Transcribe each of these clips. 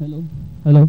Hello hello.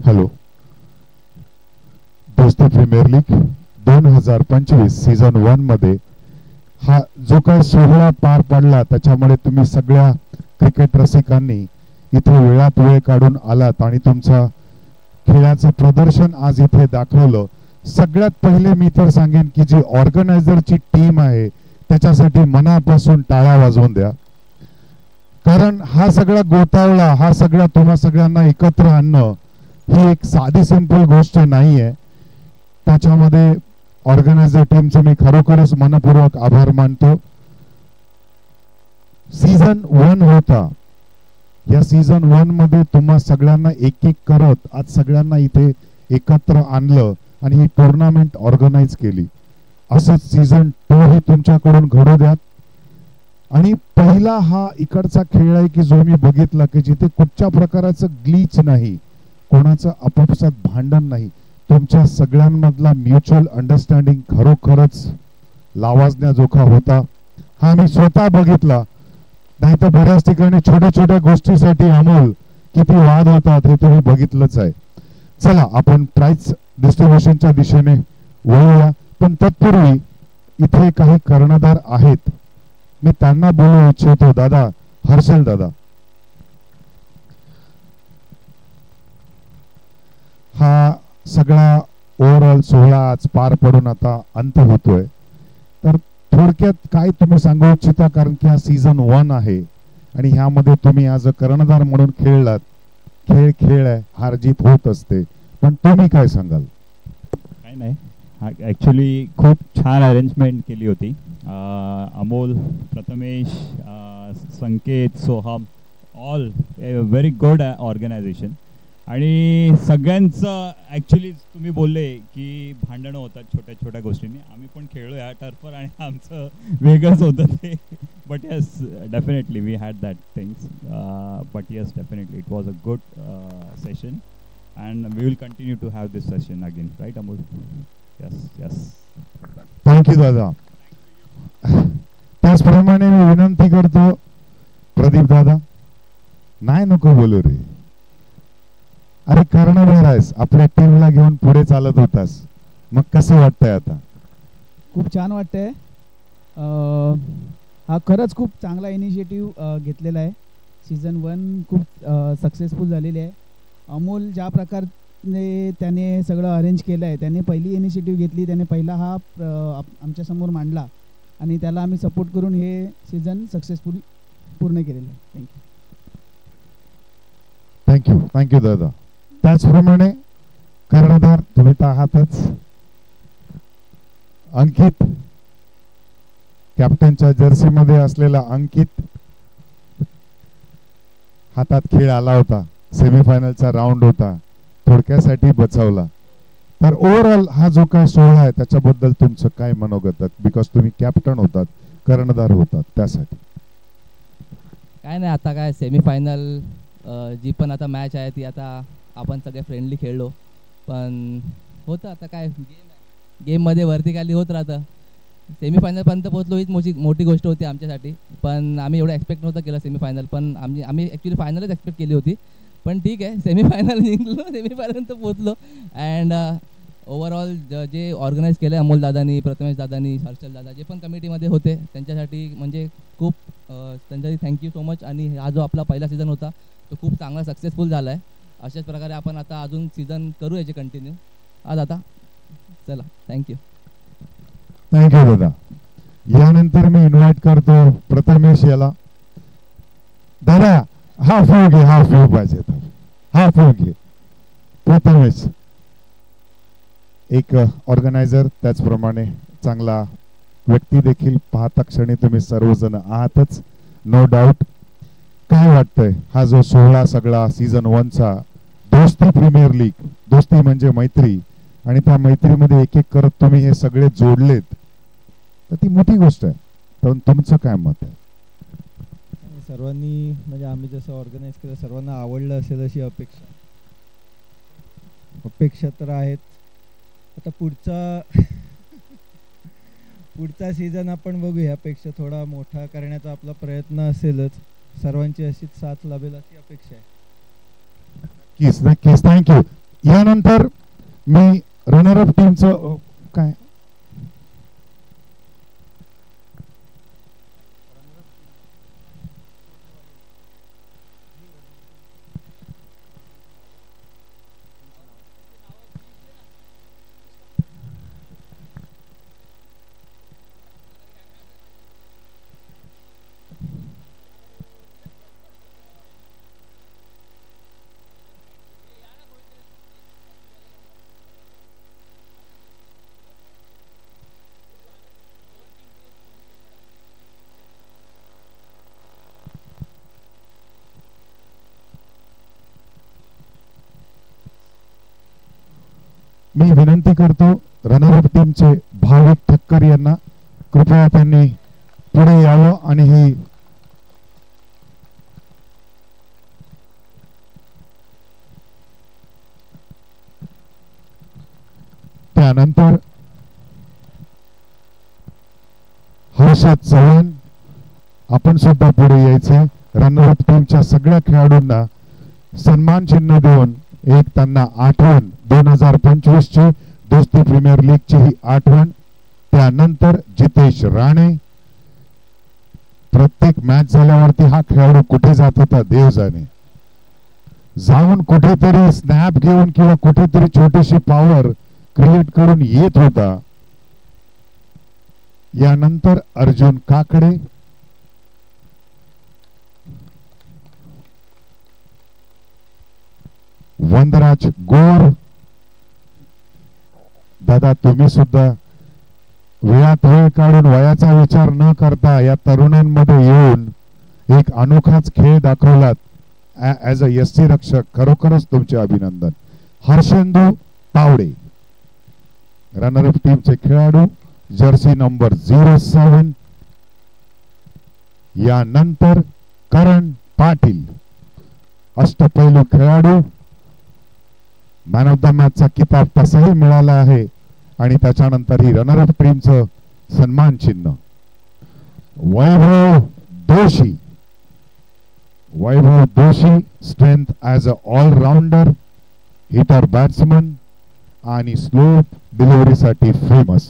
Hello. दोस्ती premier league 2025 season 1 मध्ये हा जो काही सोहळा पार पडला त्याच्यामुळे तुम्ही सगळ्या क्रिकेट रसिकांनी इथे वेळात वेळ काढून आलात आणि तुमचं खेळाचं प्रदर्शन आज इथे दाखवलं. सगळ्यात पहिले मी तर सांगेन की जी ऑर्गनायझरची टीम आहे त्याच्यासाठी मनापासून टाळ्या वाजवून द्या. कारण हा सगळा गोतावळा, हा सगळा तुम्हा सगळ्यांना एकत्र आणणं ही एक साधी सिंपल गोष्ट नाहीये. त्याच्यामध्ये ऑर्गनायझर टीमचे मी खरोखरच मनपूर्वक आभार मानतो. सीझन 1 होता. या सीझन 1 मध्ये तुम्हा सगळ्यांना एक एक करत आज सगळ्यांना इथे एकत्र आणलं आणि ही टुर्नामेंट ऑर्गनाइज केली. असंच सीझन 2 ही तुमच्याकडून घडू द्यात. आणि पहिला हा इकडचा खेळ आहे की जो मी बघितला की जिथे कुठच्या प्रकाराचं ग्लिच नाही, कोणाचं आपापसात भांडण नाही, तुमच्या सगळ्यांमधला म्युच्युअल अंडरस्टँडिंग खरोखरच लावाजण्याजोखा होता. हा मी स्वतः बघितला. नाही तर बऱ्याच ठिकाणी छोट्या छोट्या गोष्टीसाठी अमोल किती वाद होतात हे तुम्ही बघितलंच आहे. चला आपण प्राइज डिस्ट्रीब्युशनच्या दिशेने वळूया. पण तत्पूर्वी इथे काही कर्णधार आहेत, मी त्यांना बोलू इच्छितो. दादा, हर्षल दादा. हा सगळा ओव्हरऑल सोहळा आज पार पडून आता अंत होतोय. तर थोडक्यात काय तुम्ही सांगू इच्छिता, कारण की हा सीझन 1 आहे आणि ह्यामध्ये तुम्ही आज कर्णधार म्हणून खेळलात. खेळ आहे, हार जीत होत असते, पण तुम्ही काय सांगाल? काय नाही, ॲक्च्युली खूप छान अरेंजमेंट केली होती. Amol, Prathamesh, Sanket, Soham, all very good organisation. आणि सगळ्यांचं ॲक्च्युली तुम्ही बोलले की भांडणं होतात छोट्या छोट्या गोष्टींनी. आम्ही पण खेळलो या टर्फवर आणि आमचं वेगळंच होतं ते. But yes, definitely we had that things. But yes, definitely it was a good session and we will continue to have this session again, right Amol? Yes. Thank you दादा. त्याचप्रमाणे मी विनंती करतो प्रदीप दादा, नाही नको बोलू रे. अरे कर्णधार आहेस, आपल्या टीमला घेऊन पुढे चालत होतास, मग कसं वाटतंय आता? खूप छान वाटतंय. हा खरंच खूप चांगला इनिशिएटिव्ह घेतलेला आहे. सीझन 1 खूप सक्सेसफुल झालेली आहे. अमोल ज्या प्रकारे त्याने सगळं अरेंज केलं आहे, त्याने पहिली इनिशिएटिव्ह घेतली, त्याने पहिला हा आमच्यासमोर मांडला आणि त्याला आम्ही सपोर्ट करून हे सीझन सक्सेसफुल पूर्ण केलेलं आहे. थँक्यू दादा. त्याचप्रमाणे कर्णधार तुम्ही तर आहातच. अंकित, कॅप्टनच्या जर्सीमध्ये असलेला अंकित, हातात खेळ आला होता, सेमीफायनलचा राऊंड होता, थोडक्यासाठी बचावला. तर ओव्हरऑल हा जो काय सोहळा आहे त्याच्याबद्दल तुमचं काय मनोगत, बिकॉज तुम्ही कॅप्टन होतात, कर्णधार होतात, त्यासाठी काय नाही. आता काय सेमीफायनल जी पण आता मॅच आहे ती आता आपण सगळे फ्रेंडली खेळलो, पण होतं आता काय गेममध्ये वरती खाली होत राहतं. सेमीफायनलपर्यंत पोहोचलो हीच मोठी गोष्ट होती आमच्यासाठी. पण आम्ही एवढं एक्सपेक्ट नव्हतं केलं सेमीफायनल, पण आम्ही ॲक्च्युली फायनलच एक्सपेक्ट केली होती. पण ठीक आहे, सेमीफायनल जिंकलो, सेमीफायनलपर्यंत पोहोचलो. अँड ओव्हरऑल जे ऑर्गनाईज केलं आहे अमोल दादानी, प्रथमेश दादानी, हर्षल दादा जे पण कमिटीमध्ये होते त्यांच्यासाठी म्हणजे खूप त्यांच्यासाठी थँक्यू सो मच. आणि हा जो आपला पहिला सीझन होता तो खूप चांगला सक्सेसफुल झाला आहे. अशाच प्रकारे आपण आता अजून सीझन करू याचे कंटिन्यू. आज आता चला थँक्यू. थँक्यू दादा. यानंतर मी इन्व्हाइट करतो प्रथमेश याला. दादा हा फूल घे, हा फूल पाहिजे, हा फूल घे. प्रथमेश एक ऑर्गनायझर, त्याचप्रमाणे चांगला व्यक्ती देखील. पाहता क्षणी तुम्ही सर्वजण आहातच, नो डाऊट. काय वाटतंय हा जो सोहळा सगळा सीझन 1चा दोस्ती प्रीमियर लीग, दोस्ती म्हणजे मैत्री, आणि त्या मैत्रीमध्ये एक एक करत तुम्ही हे सगळे जोडलेत, तर ती मोठी गोष्ट आहे. पण तुमचं काय मत आहे? सर्वांनी म्हणजे आम्ही जसं ऑर्गनाईज केलं सर्वांना आवडलं असेल अशी अपेक्षा तर आहेत. आता पुढचा सीझन आपण बघू, यापेक्षा थोडा मोठा करण्याचा आपला प्रयत्न असेलच. सर्वांची अशीच साथ लाभेल अशी अपेक्षा आहे. नक्कीच नक्कीच, थँक्यू. यानंतर मी रनर अप टीमचं काय मी विनंती करतो रनर टीमचे भाविक ठक्कर यांना, कृपया त्यांनी पुढे यावं आणि ही त्यानंतर हर्षद चव्हाण आपण सुद्धा पुढे यायचे. रनर टीमच्या सगळ्या खेळाडूंना सन्मान चिन्ह देऊन एक त्यांना आठवण 2025 ची दोस्ती प्रीमियर लीग ची ही आठवण. त्यानंतर जितेश राणे. प्रत्येक मॅच झाल्यावरती हा खेळाडू कुठे जात होता देव जाणे, जाऊन कुठेतरी स्नॅप घेऊन किंवा कुठेतरी छोटीशी पॉवर क्रिएट करून येत होता. यानंतर अर्जुन काकडे. वंदराज गोर. दादा तुम्ही सुद्धा वेळात वेळ काढून वयाचा विचार न करता या तरुणांमध्ये येऊन एक अनोखाच खेळ दाखवलात. ॲज अ एससी रक्षक खरोखरच तुमचे अभिनंदन. हर्षेंदू तावडे रनर अप टीमचे खेळाडू, जर्सी नंबर 07. यानंतर करण पाटील अष्टपैलू खेळाडू. मॅन ऑफ द मॅचचा किताब तसाही मिळाला आहे आणि त्याच्यानंतर ही रनर अप टीमचं सन्मान चिन्ह. Vaibhav Doshi. Vaibhav Doshi strength as a allrounder, hitter, batsman आणि स्लोप डिलिव्हरीसाठी फेमस.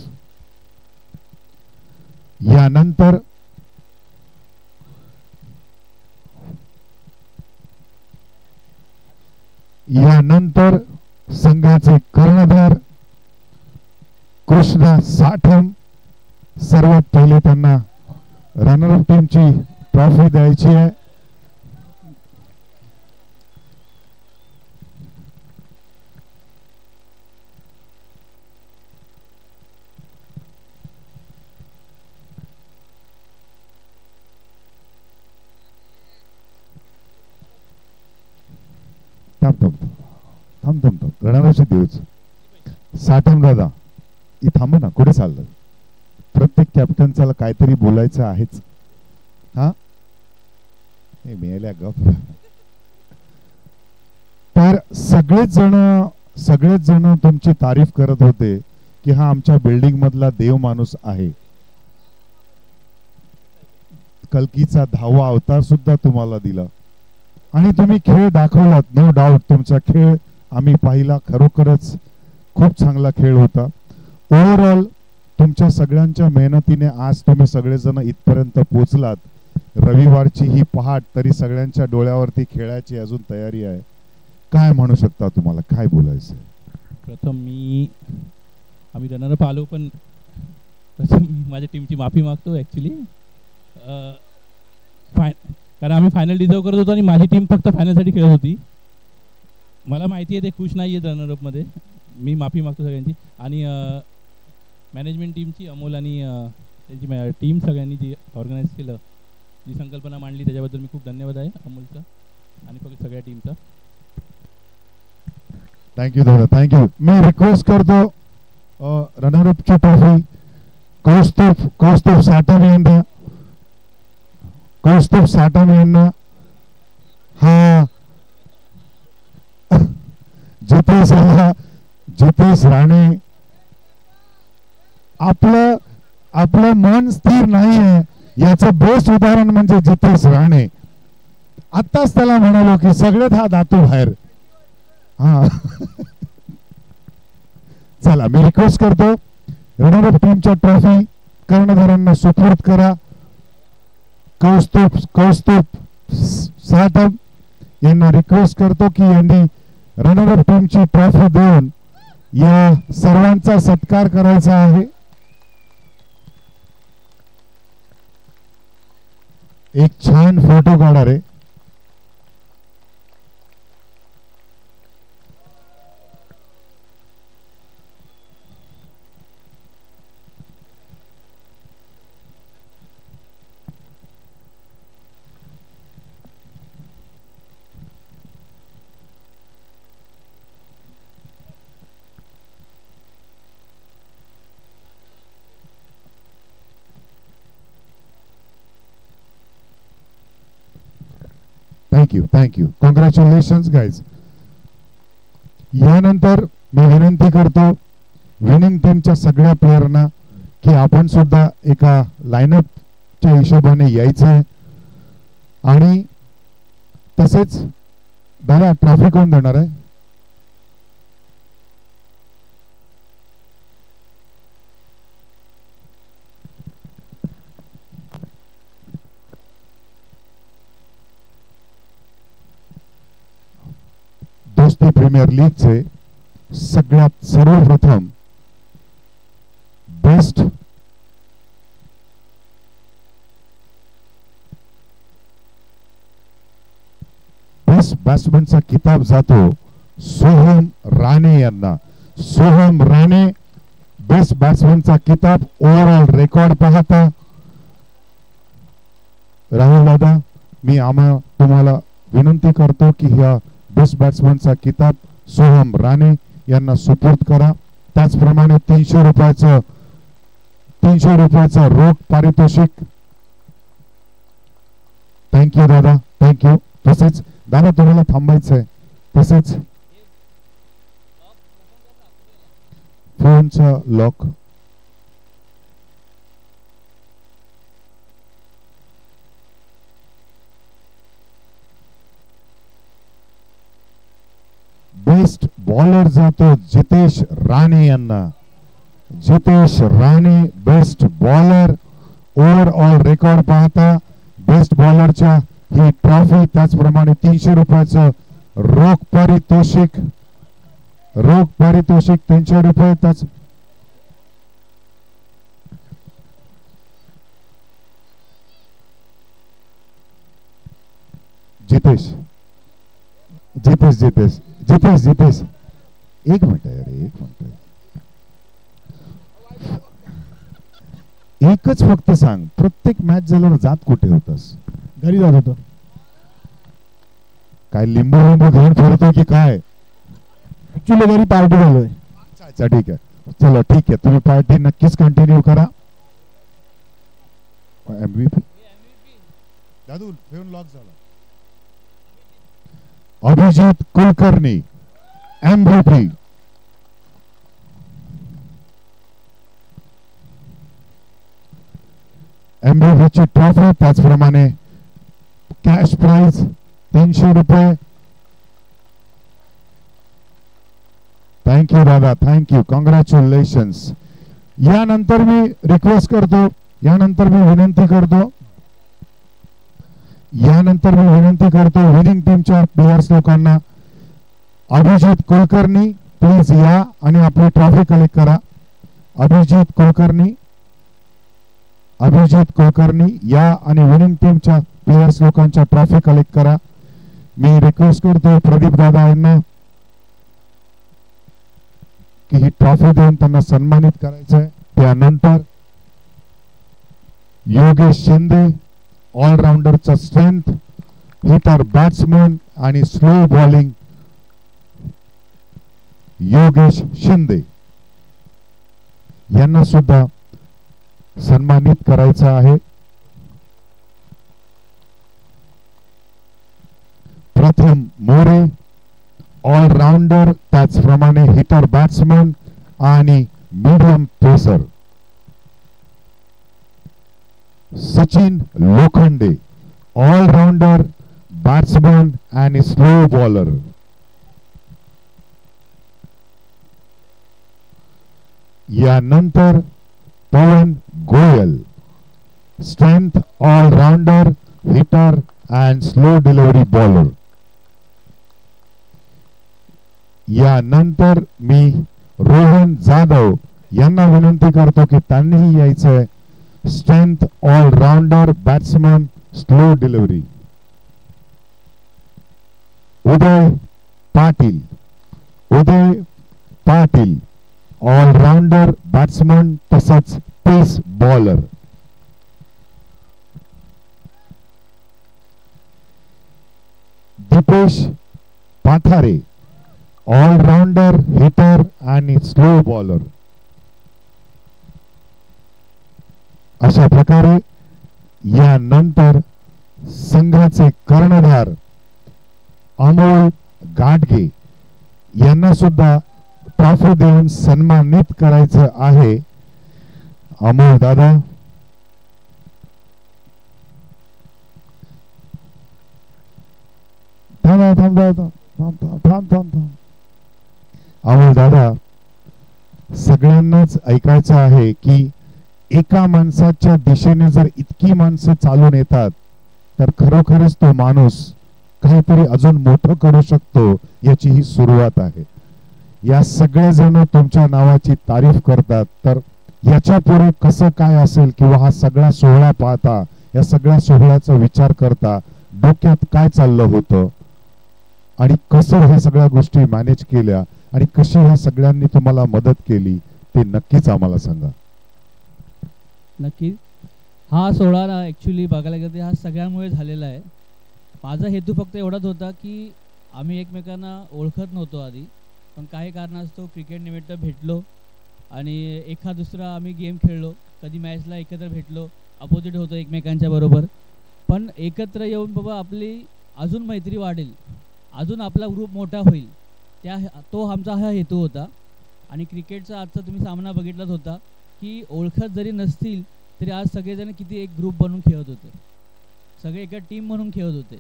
यानंतर संघाचे कर्णधार कृष्णा साठम. सर्वात पहिले त्यांना रनर अप टीमची ट्रॉफी द्यायची आहे. थांब रनरअपची देऊच. साठम दादा थांब ना, कुठे चाललं? प्रत्येक कॅप्टनचा काहीतरी बोलायचं आहेच. हा मिळाल्या गप. तर सगळेच जण तुमची तारीफ करत होते की हा आमच्या बिल्डिंग मधला देव माणूस आहे. कल्कीचा 10वा अवतार सुद्धा तुम्हाला दिला आणि तुम्ही खेळ दाखवलात. नो डाऊट तुमचा खेळ आम्ही पाहिला. खरोखरच खूप चांगला खेळ होता. ओव्हरऑल तुमच्या सगळ्यांच्या मेहनतीने आज तुम्ही सगळेजण इथपर्यंत पोहोचलात. रविवारची ही पहाट तरी सगळ्यांच्या डोळ्यावरती खेळायची अजून तयारी आहे. काय म्हणू शकता, तुम्हाला काय बोलायचं? प्रथम आम्ही रनरअप आलो, पण प्रथम माझ्या टीमची माफी मागतो ॲक्च्युली. कारण आम्ही फायनल डिझर्व करत होतो आणि माझी टीम फक्त फायनलसाठी खेळत होती. मला माहिती आहे ते खुश नाही आहेत रनरअपमध्ये. मी माफी मागतो सगळ्यांची. आणि मॅनेजमेंट टीमची, अमोल आणि त्यांची टीम सगळ्यांनी जी ऑर्गनाईज केलं, जी संकल्पना मांडली, त्याच्याबद्दल मी खूप धन्यवाद आहे अमोलचा आणि फक्त सगळ्या टीमचा. थँक्यू दादा, थँक्यू. मी रिक्वेस्ट करतो रनरअपची ट्रॉफी कौस्तुभ साटम यांना हा जितेश राणे. आपलं मन स्थिर नाही आहे याचं बेस्ट उदाहरण म्हणजे जितेश राणे. आत्ताच त्याला म्हणालो की सगळ्यात हा धातू बाहेर. हा चला, मी रिक्वेस्ट करतो रनरअप टीमच्या ट्रॉफी कर्णधारांना सुपूर्द करा. कौस्तुभ साटम यांना रिक्वेस्ट करतो की यांनी रनरअप टीमची ट्रॉफी देऊन या सर्वांचा सत्कार करायचा आहे. एक छान फोटो काढा रे. थँक्यू. Congratulations guys. यानंतर मी विनंती करतो विनिंग टीमच्या सगळ्या प्लेयरना की आपण सुद्धा एका लाईनअपच्या हिशोबाने यायचंय. आणि तसेच दादा, ट्रॉफी कोण देणार आहे? दोस्ती प्रीमियर लीगचे सगळ्यात सर्वप्रथम बेस्ट बॅट्समनचा किताब जातो सोहम राणे यांना. सोहम राणे बेस्ट बॅट्समनचा किताब. ओव्हरऑल रेकॉर्ड पाहता राहुल दादा, मी तुम्हाला विनंती करतो की ह्या बेस्ट बॅट्समनचा किताब सोहम राणे यांना सुपूर्द करा. त्याचप्रमाणे 300 रुपयाचं रोख पारितोषिक. थँक्यू दादा, थँक्यू. तसेच दादा, तुम्हाला थांबायचंय. तसेच फोनचा लॉक. बेस्ट बॉलर जातो जितेश राणे यांना. Jitesh Rane best bowler. Overall record पाहता बेस्ट बॉलरच्या ही ट्रॉफी, त्याचप्रमाणे 300 रुपयाचं रोख पारितोषिक 300 रुपये. त्याच जितेश एक मिनिट यार, एक मिनिट. एकच फक्त सांग, प्रत्येक मॅच झाल्यावर जात कुठे होतास? घरी जात होतो. काय लिंबू घेऊन फिरतो की काय? ऍक्च्युली घरी पार्टी झालोय. अच्छा, ठीक आहे. चलो ठीक आहे, तुम्ही पार्टी नक्कीच कंटिन्यू करा. MVP दादू फेवून लॉक झाला. अभिजित कुलकर्णी MVP. MVP ची ट्रॉफी, त्याचप्रमाणे कॅश प्राइज 300 रुपये. थँक्यू. थँक्यू दादा, थँक्यू, कॉंग्रॅच्युलेशन्स. यानंतर मी रिक्वेस्ट करतो, यानंतर मी विनंती करतो विनिंग टीमच्या प्लेयर्स लोकांना, अभिजित कुलकर्णी प्लीज या आणि आपली ट्रॉफी कलेक्ट करा. अभिजित कुलकर्णी या आणि विनिंग टीमच्या प्लेयर्स लोकांच्या ट्रॉफी कलेक्ट करा. मी रिक्वेस्ट करतो प्रदीप दादा यांना की ही ट्रॉफी देऊन त्यांना सन्मानित करायचंय. त्यानंतर योगेश शिंदे, ऑलराऊंडरचा स्ट्रेंथ, हिटर, बॅट्समन आणि स्लो बॉलिंग योगेश शिंदे यांना सुद्धा सन्मानित करायचं आहे. प्रथम मोरे, ऑलराऊंडर, त्याचप्रमाणे हिटर, बॅट्समन आणि medium pacer. Sachin Lokhande, allrounder, batsman आणि स्लो बॉलर. यानंतर Pawan Goyal, strength, allrounder, hitter and slow delivery bowler. यानंतर मी रोहन जाधव यांना विनंती करतो की त्यांनीही यायचंय. Strength, allrounder, batsman, slow delivery. Uday Patil, allrounder, batsman तसंच pace bowler. Dipesh Pathare, allrounder, hitter आणि स्लो बॉलर. अशा प्रकारे यानंतर संघाचे कर्णधार अमोल गाडगे यांना सुद्धा ट्रॉफी देऊन सन्मानित करायचं आहे. अमोल दादा, अमोल दादा, सगळ्यांनाच ऐकायचं आहे की एका माणसाच्या दिशेने जर इतकी माणसं चालून येतात तर खरोखरच तो माणूस काहीतरी अजून मोठं करू शकतो याची ही सुरुवात आहे. या सगळे जण तुमच्या नावाची तारीफ करतात, तर याच्या पुढे कसं काय असेल किंवा हा सगळा सोहळा पाहता, या सगळ्या सोहळ्याचा विचार करता डोक्यात काय चाललं होतं आणि कसं ह्या सगळ्या गोष्टी मॅनेज केल्या आणि कशी ह्या सगळ्यांनी तुम्हाला मदत केली ते नक्कीच आम्हाला सांगा. नक्की हा सोहळा ॲक्च्युली बघायला गेलं हा सगळ्यांमुळे झालेला आहे. माझा हेतू फक्त एवढाच होता की आम्ही एकमेकांना ओळखत नव्हतो आधी, पण काही कारणास्तव क्रिकेट निमित्त भेटलो आणि एखाद दुसरा आम्ही गेम खेळलो, कधी मॅचला एकत्र भेटलो, अपोजिट होतो एकमेकांच्या बरोबर, पण एकत्र येऊन बाबा आपली अजून मैत्री वाढेल, अजून आपला ग्रुप मोठा होईल, तो आमचा हा हेतू होता. आणि क्रिकेटचा आजचा तुम्ही सामना बघितलाच होता की ओळखत जरी नसतील तरी आज सगळेजण किती एक ग्रुप बनून खेळत होते, सगळे एका टीम म्हणून खेळत होते.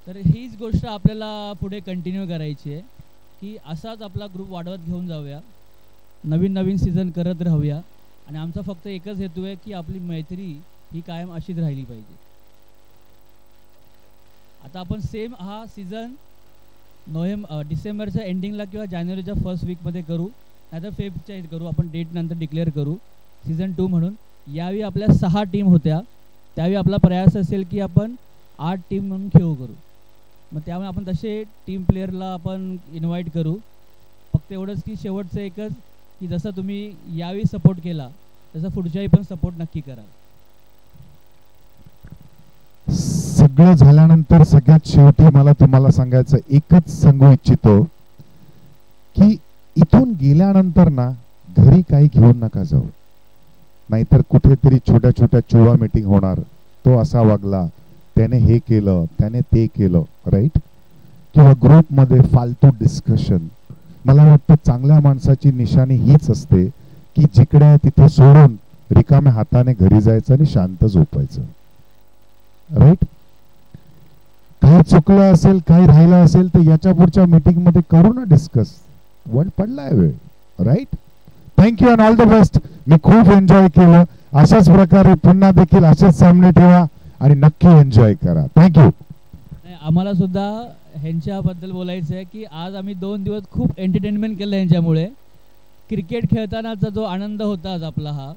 तर हीच गोष्ट आपल्याला पुढे कंटिन्यू करायची आहे की असाच आपला ग्रुप वाढवत घेऊन जाऊया, नवीन नवीन सीझन करत राहूया. आणि आमचा फक्त एकच हेतू आहे की आपली मैत्री ही कायम अशीच राहिली पाहिजे. आता आपण सेम हा सीझन डिसेंबरच्या एंडिंगला किंवा जानेवारीच्या फर्स्ट वीकमध्ये करू, नाहीतर फेब्रुवारीच्या करू, आपण डेट नंतर डिक्लेअर करू सीझन 2 म्हणून. यावेळी आपल्या 6 टीम होत्या, त्यावेळी आपला प्रयास असेल की आपण 8 टीम म्हणून खेळू करू. मग त्यामुळे आपण तसे टीम प्लेअरला आपण इन्व्हाइट करू. फक्त एवढंच की शेवटचं एकच की जसं तुम्ही यावेळी सपोर्ट केला तसं पुढच्याही पण सपोर्ट नक्की करा. सगळं झाल्यानंतर सगळ्यात शेवटी मला तुम्हाला सांगायचं एकच सांगू इच्छितो की इथून गेल्यानंतर ना घरी काही घेऊन नका जाऊ, नाहीतर कुठेतरी छोट्या छोट्या चुवा मीटिंग होणार. तो असा वागला, त्याने हे केलं, त्याने ते केलं, राईट? किंवा ग्रुपमध्ये फालतू डिस्कशन. मला वाटतं चांगल्या माणसाची निशाणी हीच असते की जिकडे तिथे सोडून रिकाम्या हाताने घरी जायचं आणि शांत झोपायचं, राईट? काही चुकलं असेल, काही राहिलं असेल तर याच्या पुढच्या मीटिंग मध्ये करू ना डिस्कस, वर्ल्ड पडलाय वेळ. Right. Thank you and all the best. मी खूप एन्जॉय केलं. अशाच प्रकारे पुन्हा देखील असेच सामने ठेवा आणि नक्की एन्जॉय करा. थँक्यू. आम्हाला सुद्धा ह्यांच्याबद्दल बोलायचं आहे की आज आम्ही 2 दिवस खूप एंटरटेनमेंट केलं ह्यांच्यामुळे. क्रिकेट खेळतानाचा जो आनंद होता आज आपला हा,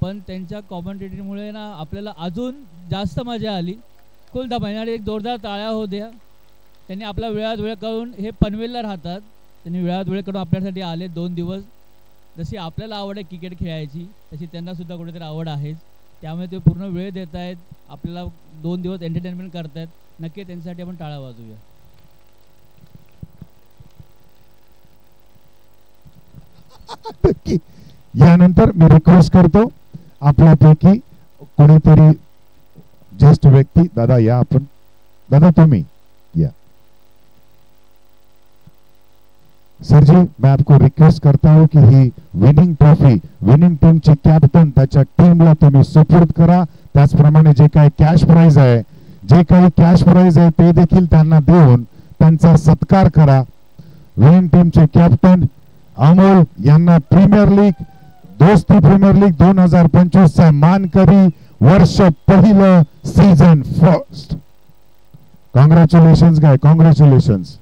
पण त्यांच्या कॉमेंटेटरमुळे ना आपल्याला अजून जास्त मजा आली. कुल धमाईने एक जोरदार टाळ्या होऊ द्या. त्यांनी आपला वेळात वेळ काढून, हे पनवेलला राहतात, त्यांनी वेळात वेळ काढून आपल्यासाठी आले 2 दिवस. जशी आपल्याला आवड आहे क्रिकेट खेळायची तशी त्यांनासुद्धा कुठेतरी आवड आहेच. त्यामुळे ते पूर्ण वेळ देत आहेत आपल्याला, 2 दिवस एंटरटेनमेंट करतायत. नक्की त्यांच्यासाठी आपण टाळ्या वाजवूया. यानंतर मी रिक्वेस्ट करतो आपल्यापैकी कोणीतरी ज्येष्ठ व्यक्ती, दादा या आपण, दादा तुम्ही या. सर जी, मैं आपको रिक्वेस्ट करता हूं कि ही विनिंग ट्रॉफी विनिंग टीमचे कॅप्टन त्याच्या टीमला तुम्ही सुपूर्द करा. त्याचप्रमाणे जे काही कॅश प्राइज आहे ते देखील त्यांना देऊन त्यांचा सत्कार करा. विनिंग टीमचे कॅप्टन अमोल यांना प्रीमियर लीग, दोस्ती प्रीमियर लीग 2025 चा मानकरी वर्ष पहिलं, सीझन फर्स्ट. कॉंग्रॅच्युलेशन्स गाय, कॉंग्रॅच्युलेशन्स.